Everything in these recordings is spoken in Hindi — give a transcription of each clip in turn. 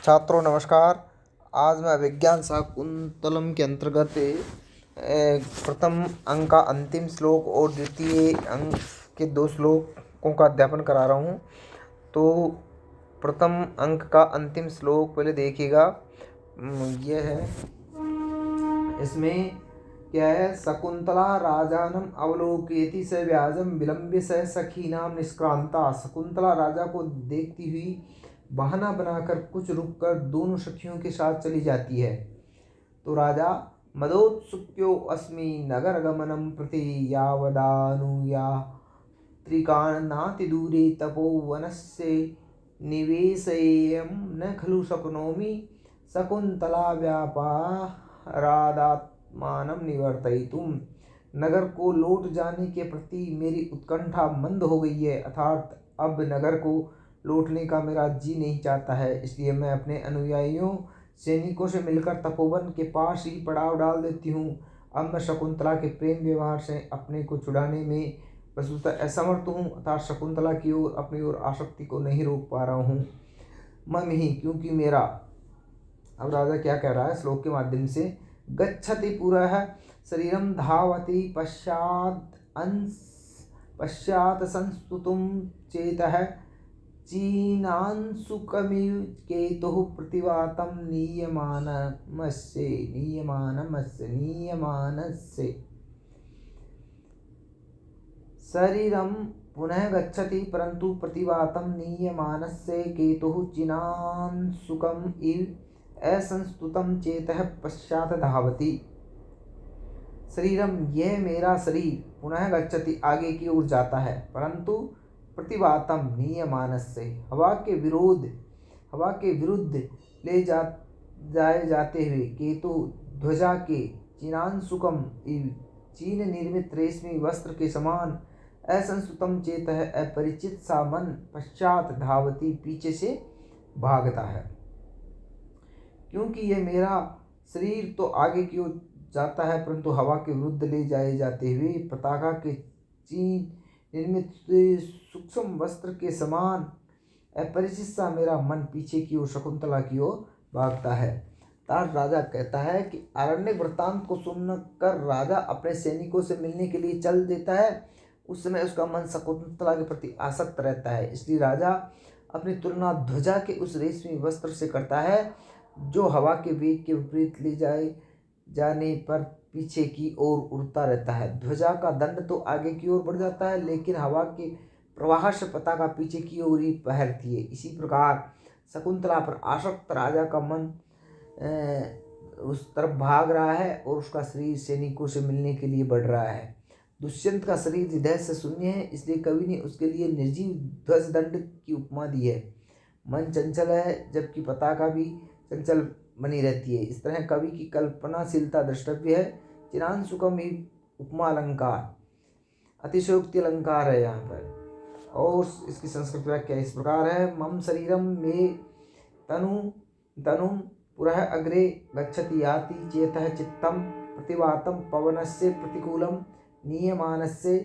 छात्रों नमस्कार। आज मैं विज्ञान शाकुंतलम के अंतर्गत प्रथम अंक का अंतिम श्लोक और द्वितीय अंक के 2 श्लोकों का अध्यापन करा रहा हूँ। तो प्रथम अंक का अंतिम श्लोक पहले देखिएगा। यह है, इसमें क्या है? शकुंतला राजानम अवलोकयति स व्याजम विलंब्य स सखीनाम निष्क्रांता। शकुंतला राजा को देखती हुई बहाना बनाकर कुछ रुककर दोनों सखियों के साथ चली जाती है। तो राजा मदोत्सुक्यो अस्मि नगर गमनम प्रति यावदानुया त्रिकाणाति दूरे तपोवनस्य निवेशयेयं न खलु शक्नोमि शकुंतला व्यापारादात्मानं निवर्तयितुम्। नगर को लौट जाने के प्रति मेरी उत्कंठा मंद हो गई है, अर्थात अब नगर को लौटने का मेरा जी नहीं चाहता है। इसलिए मैं अपने अनुयायियों सैनिकों से मिलकर तपोवन के पास ही पड़ाव डाल देती हूँ। अब मैं शकुंतला के प्रेम व्यवहार से अपने को छुड़ाने में वस्तुतः असमर्थ हूँ, अर्थात शकुंतला की ओर अपनी ओर आसक्ति को नहीं रोक पा रहा हूँ। मम ही, क्योंकि मेरा। अब राजा क्या कह रहा है श्लोक के माध्यम से? गच्छति पुरः शरीरम धावति पश्चात संस्तुतुम चेतः चीनांशुकमिव केतुः प्रतिवातं नीयमानस्य शरीरं पुनः गच्छति परंतु प्रतिवातं नीयमानस्य केतुः चिनांशुकम् इव असंस्तुतं चेतः पश्चात धावति। शरीरम, यह मेरा शरीर, पुनः गच्छति, आगे की ओर जाता है, परंतु प्रतिवातम नीयमानस्य, हवा के विरुद्ध ले जाए जाते हुए, केतु ध्वजा के, चिनांशुकम, चीन निर्मित रेशमी वस्त्र के समान, असंस्तुतम चेतः, अपरिचित सा मन, पश्चात धावती, पीछे से भागता है। क्योंकि यह मेरा शरीर तो आगे की ओर जाता है, परंतु हवा के विरुद्ध ले जाए जाते हुए पताका के चीन निर्मित सूक्ष्म वस्त्र के समान अपरिचित सा मेरा मन पीछे की ओर शकुंतला की ओर भागता है। तार राजा कहता है कि आरण्य वृत्तांत को सुनकर राजा अपने सैनिकों से मिलने के लिए चल देता है। उस समय उसका मन शकुंतला के प्रति आसक्त रहता है। इसलिए राजा अपनी तुलना ध्वजा के उस रेशमी वस्त्र से करता है, जो हवा के वेग के विपरीत ले जाए जाने पर पीछे की ओर उड़ता रहता है। ध्वजा का दंड तो आगे की ओर बढ़ जाता है, लेकिन हवा के प्रवाह से पताका पीछे की ओर ही फहरती है। इसी प्रकार शकुंतला पर आसक्त राजा का मन उस तरफ भाग रहा है और उसका शरीर सैनिकों से मिलने के लिए बढ़ रहा है। दुष्यंत का शरीर हृदय से शून्य है, इसलिए कवि ने उसके लिए निर्जीव ध्वज दंड की उपमा दी है। मन चंचल है, जबकि पताका भी चंचल बनी रहती है। इस तरह कवि की कल्पनाशीलता द्रष्टव्य है। चिनांशुकम ही उपमा अलंकार, अतिशयोक्ति अलंकार है यहाँ पर। और इसकी संस्कृत व्याख्या इस प्रकार है: मम शरीरम मे तनुम पुरः अग्रे गच्छति याति चेतः चित्तम प्रतिवातं पवनस्य प्रतिकूलं नीयमानस्य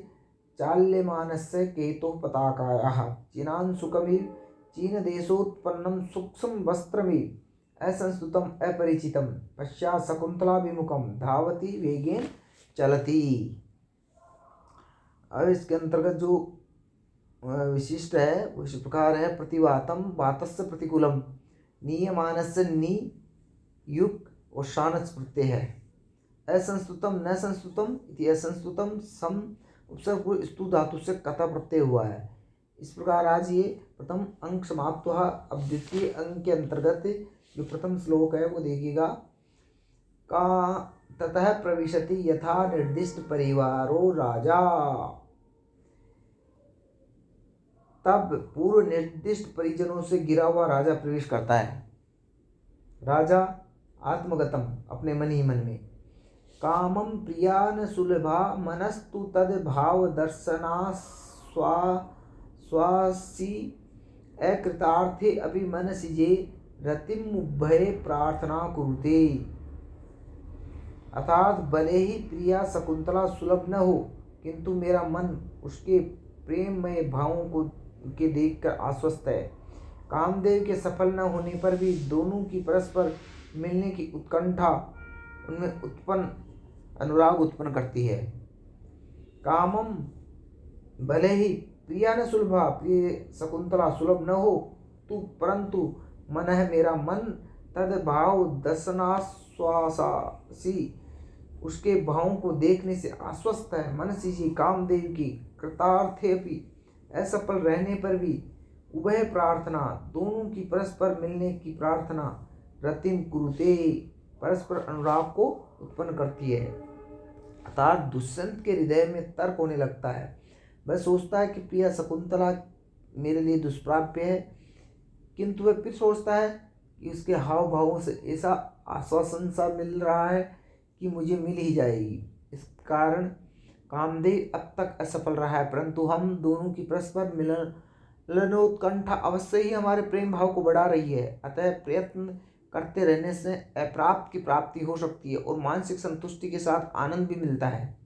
चाल्यमानस्य केतुः पताकायाः चिनांशुकमिव चीनदेशोत्पन्नं सूक्ष्म वस्त्रमिव असंस्तुतम अपरिचितम पश्चात शकुंतलाभिमुखम धावती वेगेन चलती। अब इसके अंतर्गत जो विशिष्ट है वो इस प्रकार है: प्रतिवातम, वातस्य प्रतिकूलम, नीयमानस्य नी युग और शानच प्रत्यय है। असंस्तुतम न संस्तुतम इति असंस्तुतम सम उपसर्ग को स्तु धातु से कथा प्रत्यय हुआ है। इस प्रकार आज ये प्रथम अंक समाप्त हुआ। अब द्वितीय अंक के अंतर्गत जो प्रथम श्लोक है वो देखिएगा। का ततः प्रविशति यथा निर्दिष्ट परिवारो राजा। तब पूर्व निर्दिष्ट परिजनों से घिरा हुआ राजा प्रवेश करता है। राजा आत्मगतम, अपने मन ही मन में, कामम प्रियान सुलभा मनस्तु तद भाव दर्शना स्वासी अकृतार्थे अपि मनसि जे रतिमुभय प्रार्थना कुरुते। अर्थात भले ही प्रिया शकुंतला सुलभ न हो, किंतु मेरा मन उसके प्रेममय भावों को के देखकर आश्वस्त है। कामदेव के सफल न होने पर भी दोनों की परस्पर मिलने की उत्कंठा उनमें अनुराग उत्पन्न करती है। कामम भले ही प्रिया न सुलभा, प्रिय शकुंतला सुलभ न हो तू, परंतु मन है मेरा मन तद भाव दर्शनाश्वासी, उसके भावों को देखने से आश्वस्त है। मनसी जी कामदेव की कृतार्थेपि, असफल रहने पर भी उभय प्रार्थना, दोनों की परस्पर मिलने की प्रार्थना, रतिम कुरुते, परस्पर अनुराग को उत्पन्न करती है। अर्थात दुष्यंत के हृदय में तर्क होने लगता है। वह सोचता है कि प्रिया शकुंतला मेरे लिए दुष्प्राप्य है, किंतु वह फिर सोचता है कि उसके हाव भावों से ऐसा आश्वासन सा मिल रहा है कि मुझे मिल ही जाएगी। इस कारण कामदेव अब तक असफल रहा है, परंतु हम दोनों की परस्पर मिलनोत्कंठा अवश्य ही हमारे प्रेम भाव को बढ़ा रही है। अतः प्रयत्न करते रहने से अप्राप्त की प्राप्ति हो सकती है और मानसिक संतुष्टि के साथ आनंद भी मिलता है।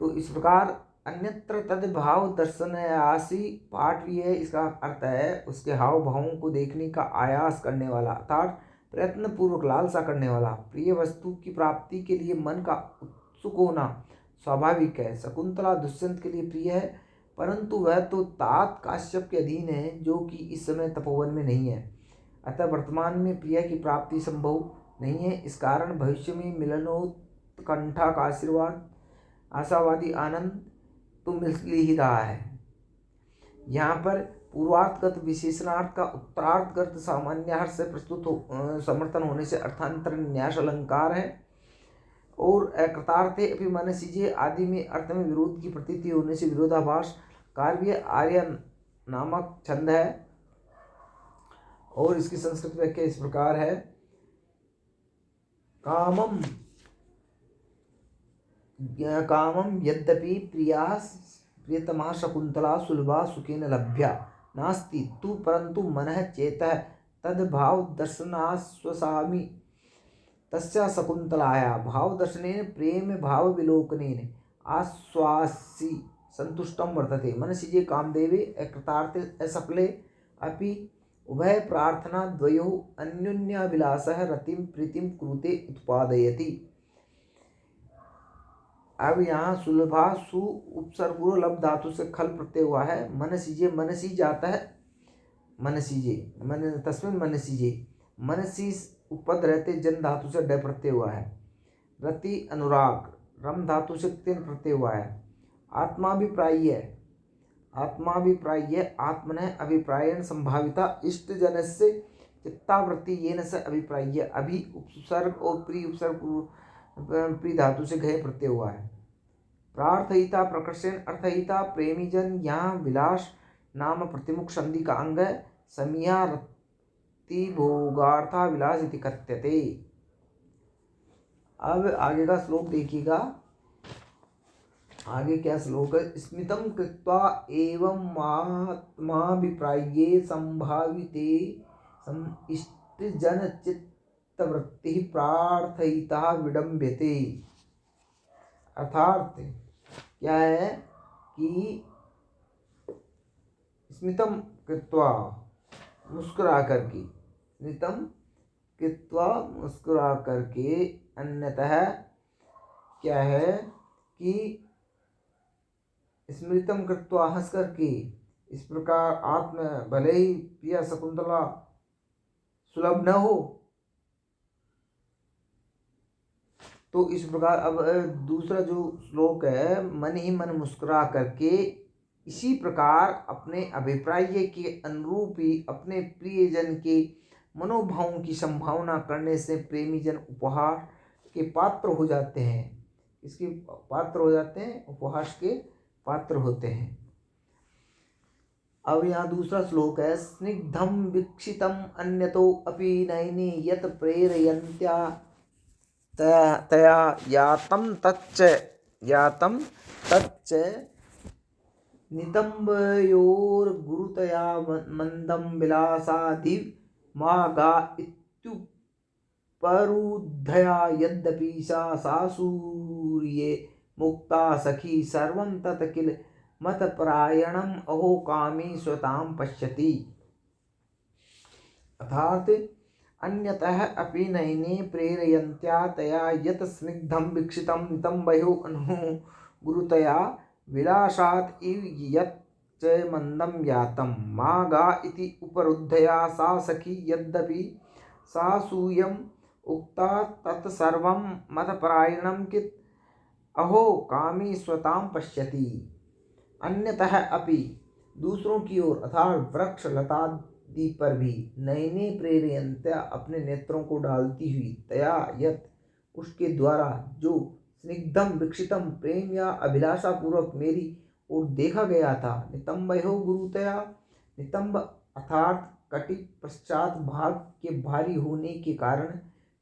तो इस प्रकार अन्यत्र तद भाव दर्शनयासी पाठ भी है। इसका अर्थ है उसके हाव भावों को देखने का आयास करने वाला, अर्थात प्रयत्न पूर्वक लालसा करने वाला। प्रिय वस्तु की प्राप्ति के लिए मन का उत्सुक होना स्वाभाविक है। शकुंतला दुष्यंत के लिए प्रिय है, परंतु वह तो तात काश्यप के अधीन है, जो कि इस समय तपोवन में नहीं है। अतः वर्तमान में प्रिया की प्राप्ति संभव नहीं है। इस कारण भविष्य में मिलनोत्कंठा का आशीर्वाद, आशावादी आनंद तो मिल ही रहा है। यहाँ पर पूर्वार्थगत विशेषणार्थ का उत्तरार्थगत सामान्यार्थ से प्रस्तुत समर्थन होने से अर्थांतर न्यास अलंकार है। और अकृतार्थे अपि मनसिजे आदि में अर्थ में विरोध की प्रतीति होने से विरोधाभास कार्य आर्य नामक छंद है। और इसकी संस्कृत व्याख्या इस प्रकार है। कामम यद्यपि प्रियतमा शकुंतला सुलभा सुखेन लभ्या नास्ति तु, परंतु मनः चेतः तद्भाव दर्शनाश्वसामि तस्या शकुंतलाया भाव दर्शनेन प्रेम भाव विलोकनेन आश्वासी संतुष्टं वर्तते। मनसिजे कामदेवे अकृतार्थे असफले अपि उभय प्रार्थना द्वयोः अन्योन्याभिलाषः रतिम प्रीतिम कुरुते उत्पादयति। अब यहाँ सुलभा सु उपसर्ग लब धातु से खल प्रत्यय हुआ है। मनसिजे मनसी जाता है, मनसिजे मन तस्मिन मनसिजे, मनसी उपद रहते जन धातु से ड प्रत्यय हुआ है। रति अनुराग रम धातु से तीन प्रत्यय हुआ है। आत्माभिप्राय, आत्माभिप्राय आत्मनः अभिप्रायण संभाविता इष्ट जन से चित्तावृत्ति येन से अभिप्राय, अभि उपसर्ग और प्री उपसर्ग प्री धातु से घय प्रत्यय हुआ है। प्रार्थयिता प्रकर्षण अर्थहिता प्रेमी जन, यहाँ विलास नाम प्रतिमुख संधि का अंग है। समिया रति भोगार्था विलास इति कथ्यते। अब आगे का श्लोक देखिएगा। आगे क्या श्लोक है। स्मितं कृत्वा एवं आत्माभिप्राये संभाविते इष्टजन चित्तवृत्ति प्रार्थयिता विडम्ब्यते। अर्थात क्या है कि स्मितं कृत्वा मुस्कुरा करके, स्मितं कृत्वा मुस्कुरा करके, अन्यतः क्या है कि स्मृतम कृत्वा हंस करके, इस प्रकार आत्म भले ही प्रिया शकुंतला सुलभ न हो, तो इस प्रकार अब दूसरा जो श्लोक है, मन ही मन मुस्कुरा करके इसी प्रकार अपने अभिप्राय के अनुरूप ही अपने प्रियजन के मनोभावों की संभावना करने से प्रेमी जन उपहार के पात्र हो जाते हैं। इसके पात्र हो जाते हैं, उपहास के पात्र होते हैं। अब यहाँ दूसरा श्लोक है। स्निग्धम वीक्षितम अन्यतो अपि नयने यत प्रेरयन्त्या तया यातं तच्च नितंबयोर्गुरुतया मंदं विलासाधिमागा इत्युपरुद्धया यद्यपि सा सासूर्ये मुक्ता सखी सर्वं तत् किल मतपरायणम अहो कामी स्वताम पश्यति। अर्थात अन्यतः अपि नयने प्रेरयन्त्या तया यत् स्निग्धं वीक्षितं नितम्बयो गुरुतया विलासात् इव यत् च मन्दं यातं मा गा इति उपरुद्धया सा सखी यद्यपि सा सूयम् उक्ता तत्सर्वं मतपरायणं कित् अहो कामी स्वतां पश्यति। अन्यतः अपि दूसरों की ओर अर्थात वृक्ष लतादि पर भी नयने प्रेरयन्त्या अपने नेत्रों को डालती हुई तया यत उसके द्वारा जो स्निग्धम विक्षितम प्रेम या अभिलाषा पूर्वक मेरी ओर देखा गया था। नितंबयो गुरुतया, नितंब अर्थात कटि पश्चात भाग के भारी होने के कारण,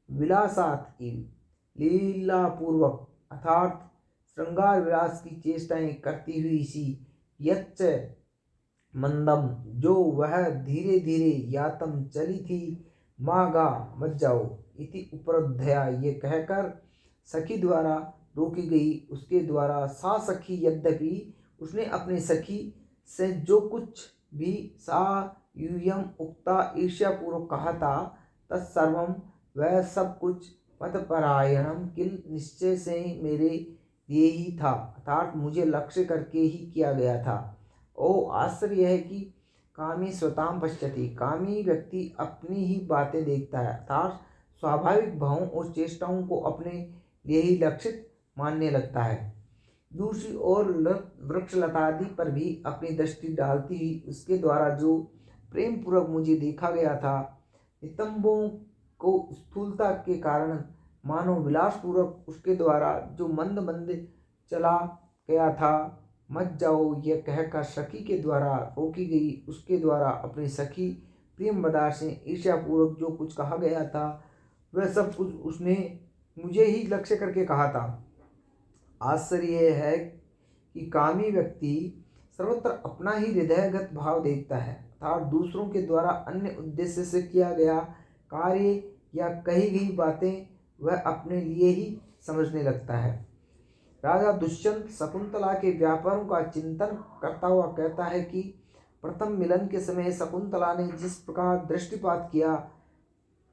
विलासात लीला पूर्वक अर्थात श्रृंगार विलास की चेष्टाएं करती हुई सी, यच्च मंदम जो वह धीरे धीरे यातम चली थी, मागा मत जाओ इति उपरुद्धया ये कहकर सखी द्वारा रोकी गई। उसके द्वारा सा सखी यद्यपि उसने अपने सखी से जो कुछ भी सा यूयम उक्ता ईर्ष्यापूर्वक कहा था, तत्सर्वम वह सब कुछ मतपरायणम किल निश्चय से मेरे लिए ही था, अर्थात मुझे लक्ष्य करके ही किया गया था। ओ आश्चर्य है कि कामी स्वताम पश्यति, कामी व्यक्ति अपनी ही बातें देखता है, अर्थात स्वाभाविक भावों और चेष्टाओं को अपने लिए ही लक्षित मानने लगता है। दूसरी ओर वृक्ष लतादि पर भी अपनी दृष्टि डालती हुई उसके द्वारा जो प्रेम पूर्वक मुझे देखा गया था, नितंबों को स्थूलता के कारण मानो विलास पूर्वक उसके द्वारा जो मंद मंद चला गया था, मत जाओ यह कहकर सखी के द्वारा रोकी गई। उसके द्वारा अपनी सखी प्रेम बदार से ईर्ष्यापूर्वक जो कुछ कहा गया था, वह सब कुछ उसने मुझे ही लक्ष्य करके कहा था। आश्चर्य यह है कि कामी व्यक्ति सर्वत्र अपना ही हृदयगत भाव देखता है, अर्थात दूसरों के द्वारा अन्य उद्देश्य से किया गया कार्य या कही गई बातें वह अपने लिए ही समझने लगता है। राजा दुष्यंत शकुंतला के व्यापारों का चिंतन करता हुआ कहता है कि प्रथम मिलन के समय शकुंतला ने जिस प्रकार दृष्टिपात किया,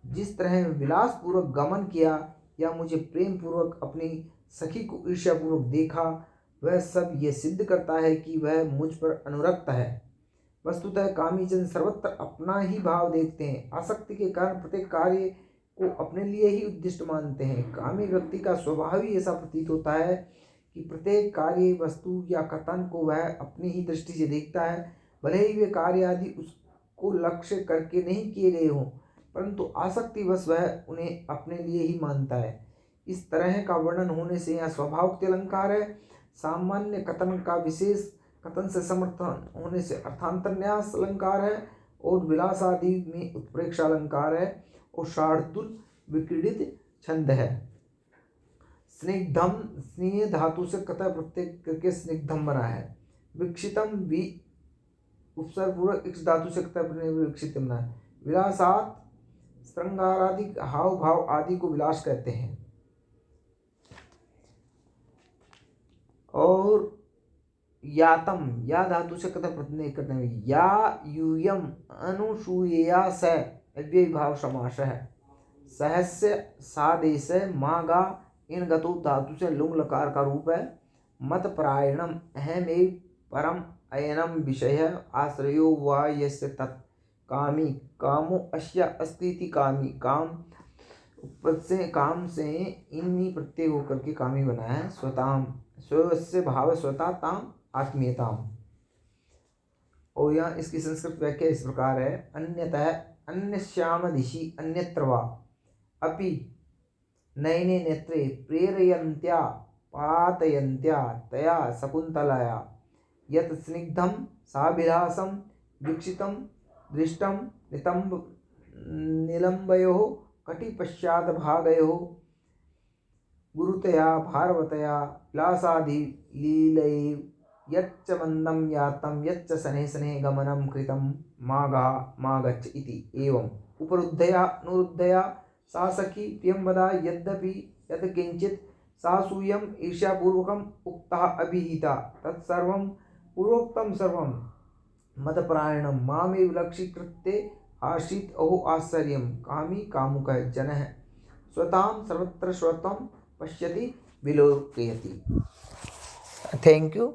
जिस तरह विलास पूर्वक गमन किया या मुझे प्रेम पूर्वक अपनी सखी को ईर्ष्या पूर्वक देखा, वह सब ये सिद्ध करता है कि वह मुझ पर अनुरक्त है। वस्तुतः कामी जन सर्वत्र अपना ही भाव देखते हैं, आसक्ति के कारण प्रत्येक कार्य को अपने लिए ही उद्दिष्ट मानते हैं। कामी व्यक्ति का स्वभाव ही ऐसा प्रतीत होता है कि प्रत्येक कार्य, वस्तु या कथन को वह अपनी ही दृष्टि से देखता है, भले ही वे कार्य आदि उसको लक्ष्य करके नहीं किए गए हों, परंतु आसक्तिवश वह उन्हें अपने लिए ही मानता है। इस तरह का वर्णन होने से यह स्वभावोक्ति अलंकार है, सामान्य कथन का विशेष कथन से समर्थन होने से अर्थांतरन्यास अलंकार है, और विलास आदि में उत्प्रेक्षा अलंकार है, और शार्दुल विक्रीडित छंद है। स्निग्धम स्नेह धातु से कतः प्रत्यय करके स्निग्धम बना है। विक्षितम भी उपसर्ग पूर्वक इक्ष धातु से कतः विक्षित बना है। विलासात श्रृंगार आदि हाव भाव आदि को विलास कहते हैं। और यातम या धातु से कतः प्रत्यय करते हैं। या यूयम अनुसूया स अव्यय भाव समास है। सहस्य सादेश मागा इन गतो धातु से लुंग लकार का रूप है। मत परायणम अहमेव परम अयनम विषय आश्रयो वा यस्य तत् कामी कामो अस्य अस्ति कामी काम उपपद से काम से इन्हीं प्रत्यय होकर के कामी बना है। स्वताम स्वस्य भाव स्वता ताम आत्मीयताम। और यहाँ इसकी संस्कृत व्याख्या इस प्रकार है। अन्यतः अन्यश्याम दिशि अन्यत्र वा अपि नयने नेत्रे प्रेरयन्त्या पातयन्त्या तया शकुन्तलया यत् स्निग्धं साभिलाषं वीक्षितं दृष्टं नितंब निलम्बयोः कटिपश्चाद्भागयोः गुरुतया भारवतया विलासादि लीलैव यच्च मंदं यातं यच्च शनैः शनैः गमनं कृतं मा गच्छ इति। एवं उपरुद्धया अनुरुद्धया सा सखी प्रियंवदा यद्यपि यत् किंचित् सा सूयम् ईर्ष्यापूर्वकम् उक्ता अभिहिता तत्सर्वं पूर्वोक्तं सर्वं मदपरायणं मामेव लक्ष्यीकृत्य आसीत् अहो आश्चर्यं कामी कामुकः जनः स्वतां सर्वत्र स्वतं पश्यति विलोकयति। Thank you.